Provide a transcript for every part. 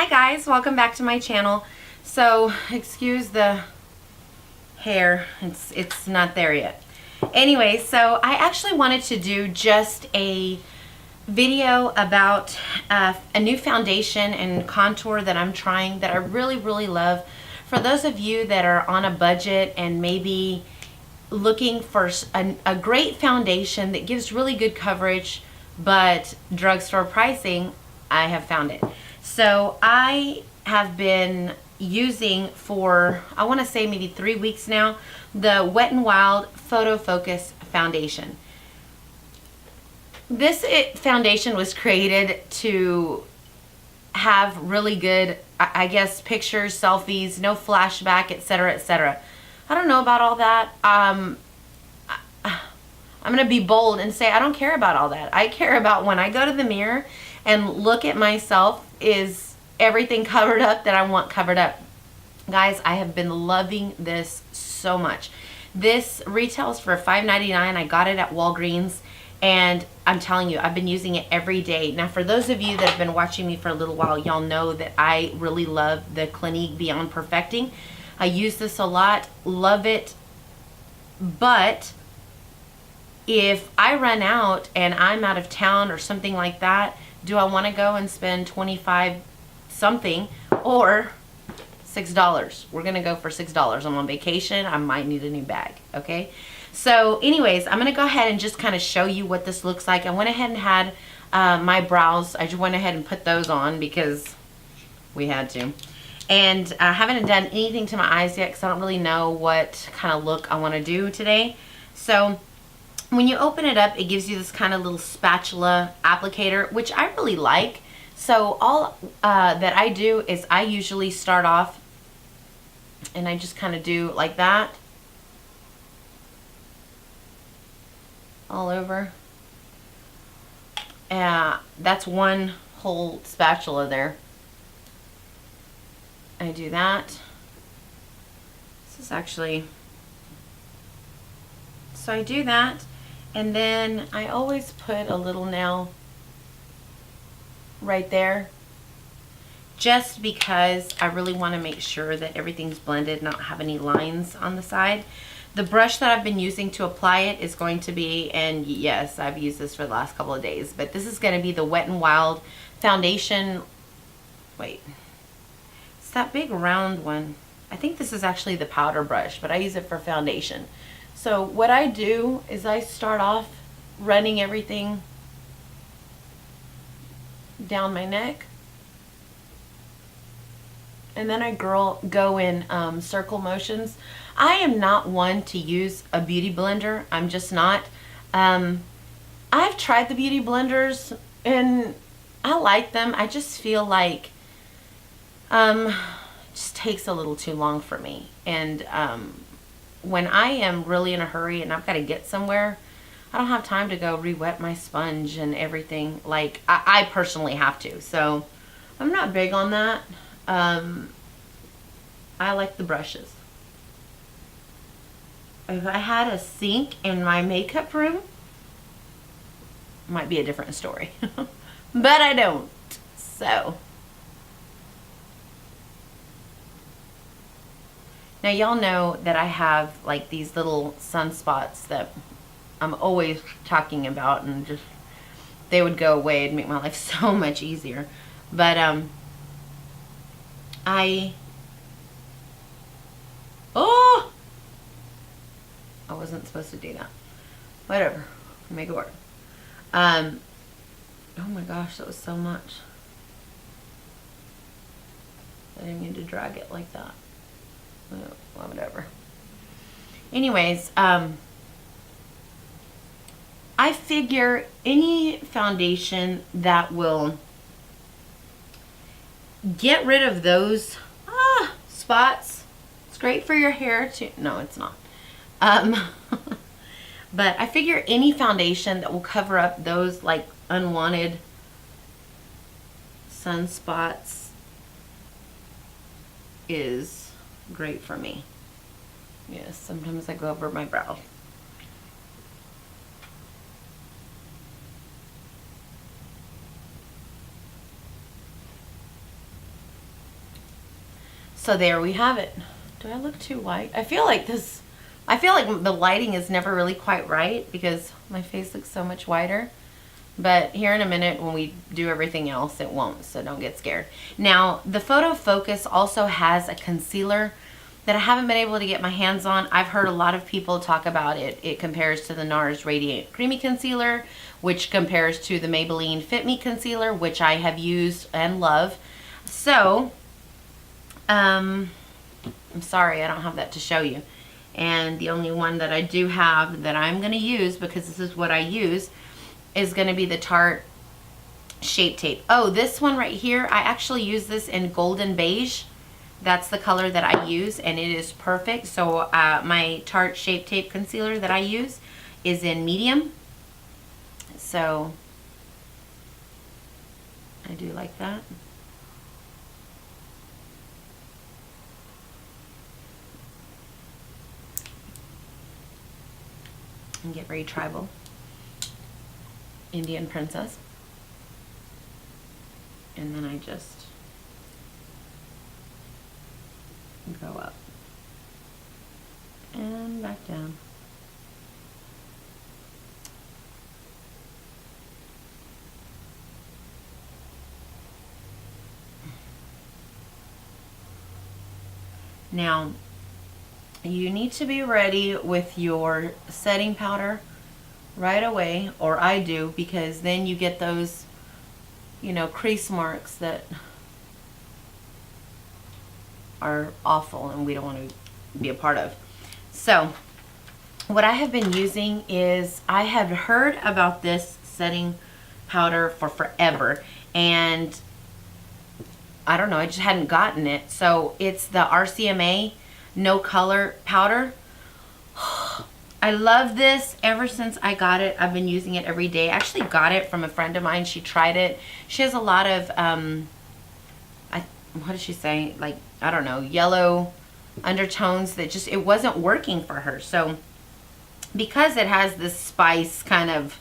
Hi guys, welcome back to my channel. So, excuse the hair, it's not there yet. Anyway, so I actually wanted to do just a video about a new foundation and contour that I'm trying that I really love. For those of you that are on a budget and maybe looking for a great foundation that gives really good coverage but drugstore pricing, I have found it. So I have been using for, I want to say maybe 3 weeks now, the Wet n Wild Photo Focus Foundation. This foundation was created to have really good, I guess, pictures, selfies, no flashback, etc., etc. I don't know about all that. I'm going to be bold and say I don't care about all that. I care about when I go to the mirror and look at myself, is everything covered up that I want covered up. Guys, I have been loving this so much. This retails for $5.99. I got it at Walgreens, and I'm telling you, I've been using it every day. Now, for those of you that have been watching me for a little while, y'all know that I really love the Clinique Beyond Perfecting. I use this a lot, love it, but if I run out and I'm out of town or something like that, do I want to go and spend $25 something or $6? We're going to go for $6. I'm on vacation. I might need a new bag, okay? So anyways, I'm going to go ahead and just kind of show you what this looks like. I went ahead and had my brows. I just went ahead and put those on because we had to. And I haven't done anything to my eyes yet because I don't really know what kind of look I want to do today. So when you open it up, it gives you this kind of little spatula applicator, which I really like. So all that I do is I usually start off and I just kind of do like that all over. That's one whole spatula there. I do that. This is actually, so I do that, and then I always put a little nail right there, just because I really want to make sure that everything's blended, not have any lines on the side. The brush that I've been using to apply it is going to be, and yes, I've used this for the last couple of days, but this is going to be the Wet n Wild Foundation. Wait, it's that big round one. I think this is actually the powder brush, but I use it for foundation. So what I do is I start off running everything down my neck, and then I go in circle motions. I am not one to use a beauty blender. I'm just not. I've tried the beauty blenders and I like them. I just feel like it just takes a little too long for me. And when I am really in a hurry and I've got to get somewhere, I don't have time to go re-wet my sponge and everything. Like I personally have to. So I'm not big on that. I like the brushes. If I had a sink in my makeup room, it might be a different story. But I don't. So now y'all know that I have like these little sunspots that I'm always talking about, and just they would go away and make my life so much easier. But I wasn't supposed to do that. Whatever, make it work. Oh my gosh, that was so much. I didn't mean to drag it like that. Well, whatever. Anyways, I figure any foundation that will get rid of those spots, it's great for your hair too. No, it's not. But I figure any foundation that will cover up those like unwanted sunspots is great for me. Yes, sometimes I go over my brow. So there we have it. Do I look too white? I feel like the lighting is never really quite right because my face looks so much whiter. But here in a minute when we do everything else, it won't, so don't get scared. Now, the Photo Focus also has a concealer that I haven't been able to get my hands on. I've heard a lot of people talk about it. It compares to the NARS Radiant Creamy Concealer, which compares to the Maybelline Fit Me Concealer, which I have used and love. So, I'm sorry I don't have that to show you. And the only one that I do have that I'm going to use, because this is what I use, is going to be the Tarte Shape Tape. Oh, this one right here, I actually use this in Golden Beige. That's the color that I use, and it is perfect. So my Tarte Shape Tape concealer that I use is in medium. So I do like that. And get very tribal. Indian princess. And then I just go up and back down. Now, you need to be ready with your setting powder right away, or I do, because then you get those, you know, crease marks that are awful and we don't want to be a part of. So what I have been using is, I have heard about this setting powder for forever, and I don't know, I just hadn't gotten it. So it's the RCMA No Color Powder. I love this. Ever since I got it, I've been using it every day. I actually got it from a friend of mine. She tried it. She has a lot of, what did she say? Like, I don't know, yellow undertones that just, it wasn't working for her. So because it has this spice kind of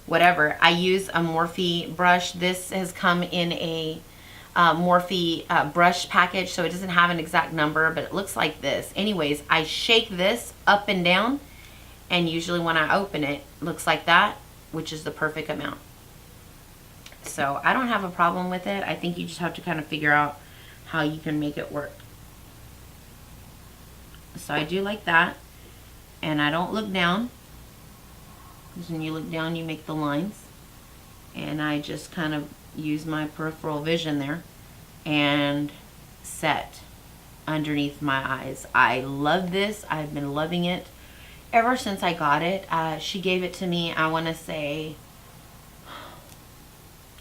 whatever, I use a Morphe brush. This has come in a Morphe brush package, so it doesn't have an exact number, but it looks like this. Anyways, I shake this up and down, and usually when I open it, it looks like that, which is the perfect amount. So I don't have a problem with it. I think you just have to kind of figure out how you can make it work. So I do like that, and I don't look down, because when you look down you make the lines, and I just kind of use my peripheral vision there and set underneath my eyes. I love this. I've been loving it ever since I got it. She gave it to me, I want to say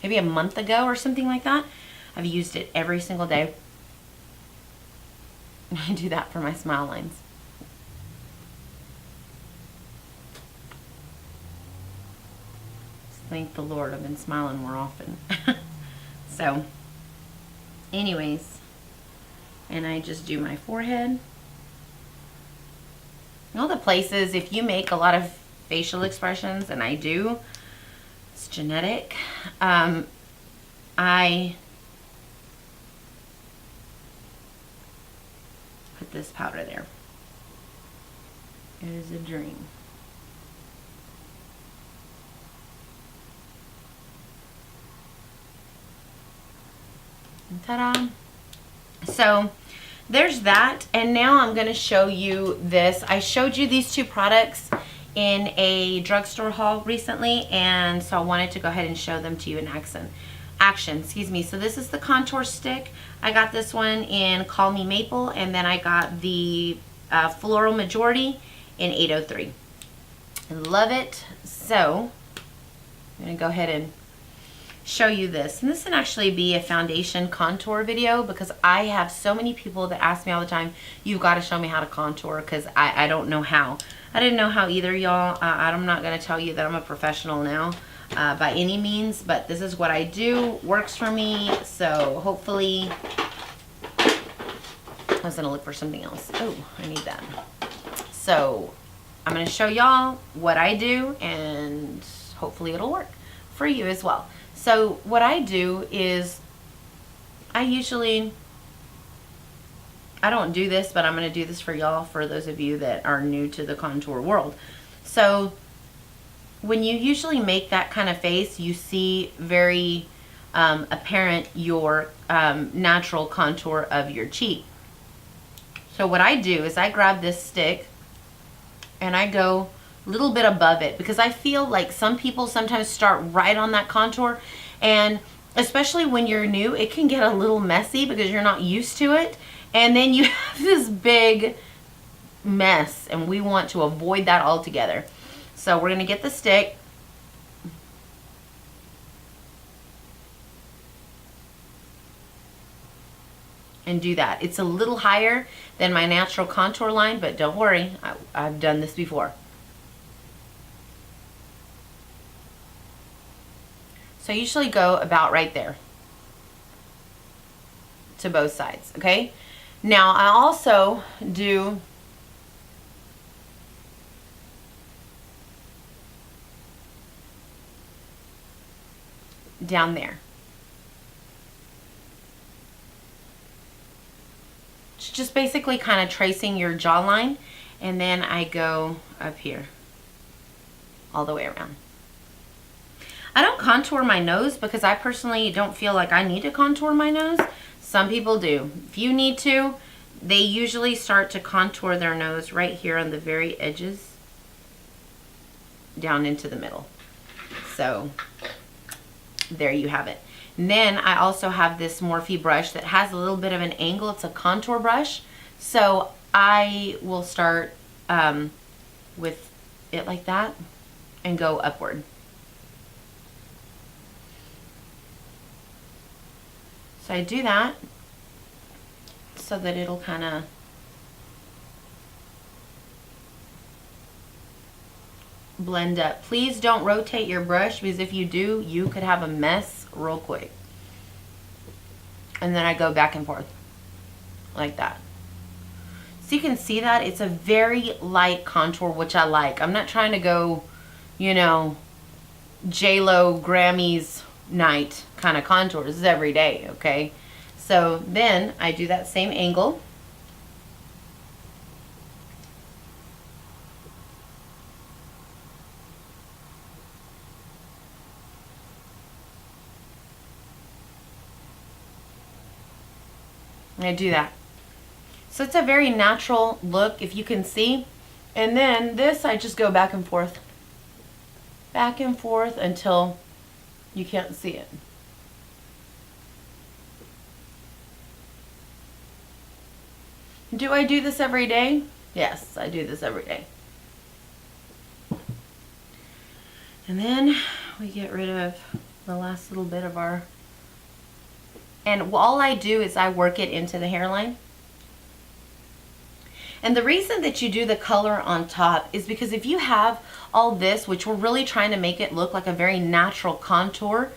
maybe a month ago or something like that. I've used it every single day. I do that for my smile lines. Thank the Lord, I've been smiling more often. So anyways, and I just do my forehead. All the places, if you make a lot of facial expressions, and I do, it's genetic, I put this powder there. It is a dream. Ta-da! So there's that, and now I'm going to show you this. I showed you these two products in a drugstore haul recently, and so I wanted to go ahead and show them to you in action. Excuse me. So this is the contour stick. I got this one in Call Me Maple, and then I got the Floral Majority in 803. I love it. So I'm going to go ahead and show you this, and this can actually be a foundation contour video, because I have so many people that ask me all the time, you've got to show me how to contour, because I don't know how. I didn't know how either, y'all. I'm not going to tell you that I'm a professional now by any means, but this is what I do, works for me. So hopefully, I was going to look for something else. Oh, I need that. So I'm going to show y'all what I do, and hopefully it'll work for you as well. So what I do is, I usually I don't do this, but I'm going to do this for y'all, for those of you that are new to the contour world. So when you usually make that kind of face, you see very apparent your natural contour of your cheek. So what I do is I grab this stick and I go a little bit above it, because I feel like some people sometimes start right on that contour, and especially when you're new, it can get a little messy because you're not used to it, and then you have this big mess, and we want to avoid that altogether. So we're going to get the stick, and do that. It's a little higher than my natural contour line, but don't worry, I've done this before. So I usually go about right there to both sides, okay? Now I also do down there. It's just basically kind of tracing your jawline, and then I go up here all the way around. I don't contour my nose because I personally don't feel like I need to contour my nose. Some people do. If you need to, they usually start to contour their nose right here on the very edges down into the middle. So there you have it. And then I also have this Morphe brush that has a little bit of an angle. It's a contour brush. So I will start with it like that and go upward. So I do that so that it'll kind of blend up. Please don't rotate your brush, because if you do, you could have a mess real quick. And then I go back and forth like that. So you can see that it's a very light contour, which I like. I'm not trying to go, you know, J-Lo Grammys night kind of contours every day, okay? So then I do that same angle. And I do that. So it's a very natural look, if you can see. And then this, I just go back and forth until you can't see it. Do I do this every day? Yes, I do this every day. And then we get rid of the last little bit of our, and all I do is I work it into the hairline. And the reason that you do the color on top is because if you have all this, which we're really trying to make it look like a very natural contour,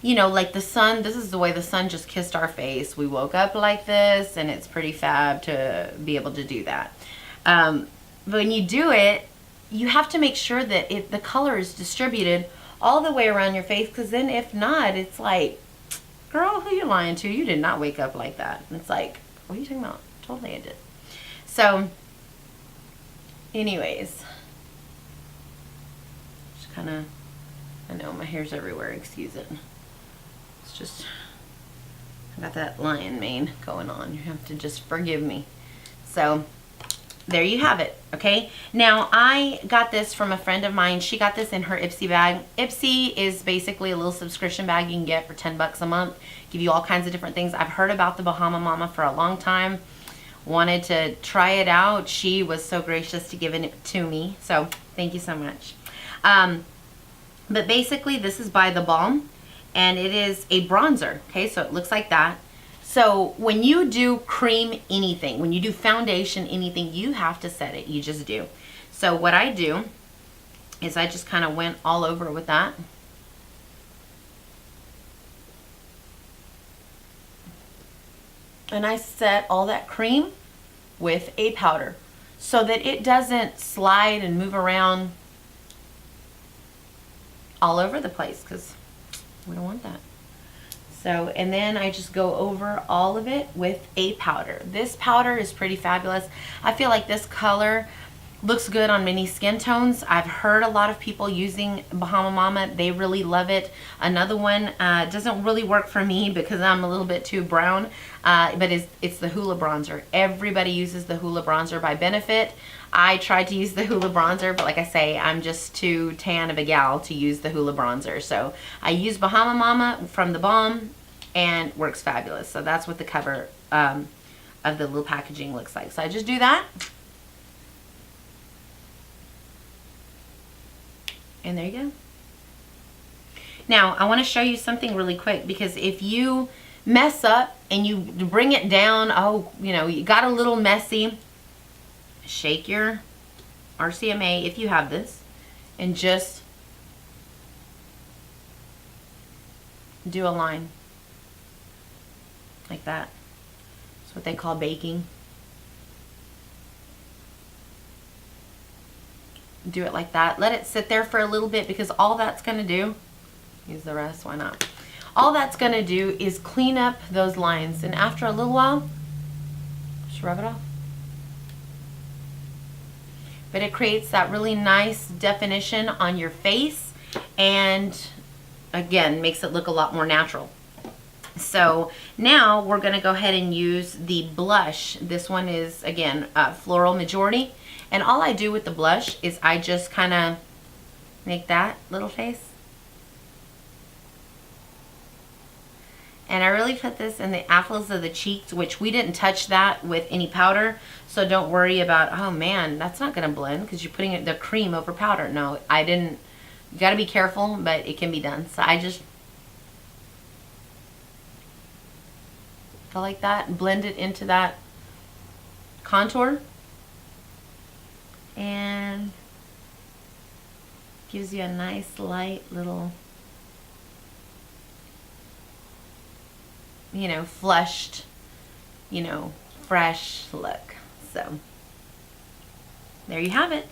you know, like the sun, this is the way the sun just kissed our face. We woke up like this, and it's pretty fab to be able to do that. But when you do it, you have to make sure that the color is distributed all the way around your face, because then if not, it's like, girl, who you lying to? You did not wake up like that. And it's like, what are you talking about? Totally I did. So anyways, just kind of, I know my hair's everywhere, excuse it. It's just, I got that lion mane going on. You have to just forgive me. So there you have it, okay? Now, I got this from a friend of mine. She got this in her Ipsy bag. Ipsy is basically a little subscription bag you can get for 10 bucks a month. Give you all kinds of different things. I've heard about the Bahama Mama for a long time. Wanted to try it out. She was so gracious to give it to me. So, thank you so much. But basically, this is by The Balm. And it is a bronzer, okay? So, it looks like that. So when you do cream anything, when you do foundation anything, you have to set it. You just do. So what I do is I just kind of went all over with that. And I set all that cream with a powder so that it doesn't slide and move around all over the place, because we don't want that. So, and then I just go over all of it with a powder. This powder is pretty fabulous. I feel like this color looks good on many skin tones. I've heard a lot of people using Bahama Mama. They really love it. Another one doesn't really work for me because I'm a little bit too brown, but it's the Hoola Bronzer. Everybody uses the Hoola Bronzer by Benefit. I tried to use the Hoola Bronzer, but like I say, I'm just too tan of a gal to use the Hoola Bronzer. So I use Bahama Mama from the Balm and works fabulous. So that's what the cover of the little packaging looks like. So I just do that. And there you go. Now, I want to show you something really quick, because if you mess up and you bring it down, oh, you know, you got a little messy, shake your RCMA if you have this and just do a line like that. That's what they call baking. Do it like that. Let it sit there for a little bit, because all that's going to do, use the rest, why not? All that's going to do is clean up those lines, and after a little while, just rub it off. But it creates that really nice definition on your face, and again, makes it look a lot more natural. So now we're going to go ahead and use the blush. This one is, again, Floral Majority. And all I do with the blush is I just kind of make that little face. And I really put this in the apples of the cheeks, which we didn't touch that with any powder. So don't worry about, oh man, that's not going to blend because you're putting the cream over powder. No, I didn't. You got to be careful, but it can be done. So I just go like that, blend it into that contour. And gives you a nice light little, you know, flushed, you know, fresh look. So there you have it.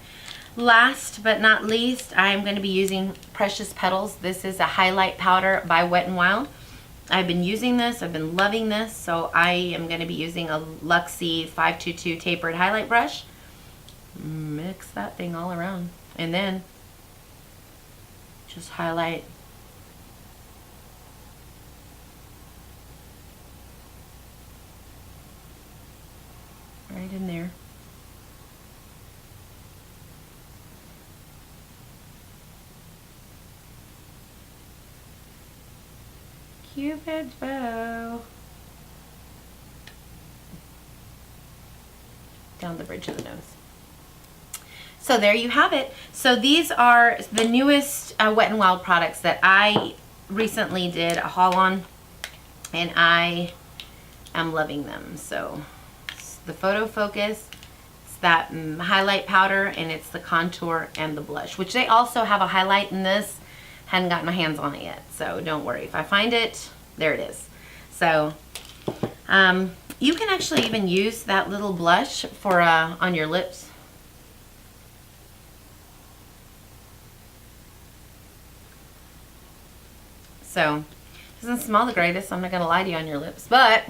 Last but not least, I'm going to be using Precious Petals. This is a highlight powder by Wet n Wild. I've been using this. I've been loving this. So I am going to be using a Luxie 522 tapered highlight brush. Mix that thing all around, and then just highlight right in there. Cupid's bow. Down the bridge of the nose. So there you have it. So these are the newest Wet n Wild products that I recently did a haul on, and I am loving them. So it's the Photo Focus, it's that highlight powder, and it's the contour and the blush, which they also have a highlight in this. Hadn't gotten my hands on it yet, so don't worry. If I find it, there it is. So you can actually even use that little blush for on your lips. So, doesn't smell the greatest, I'm not going to lie to you, on your lips, but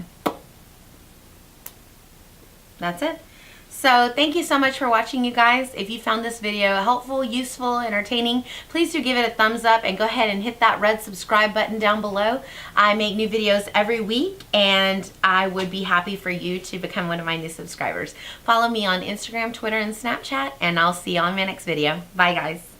that's it. So, thank you so much for watching, you guys. If you found this video helpful, useful, entertaining, please do give it a thumbs up and go ahead and hit that red subscribe button down below. I make new videos every week, and I would be happy for you to become one of my new subscribers. Follow me on Instagram, Twitter, and Snapchat, and I'll see you on my next video. Bye, guys.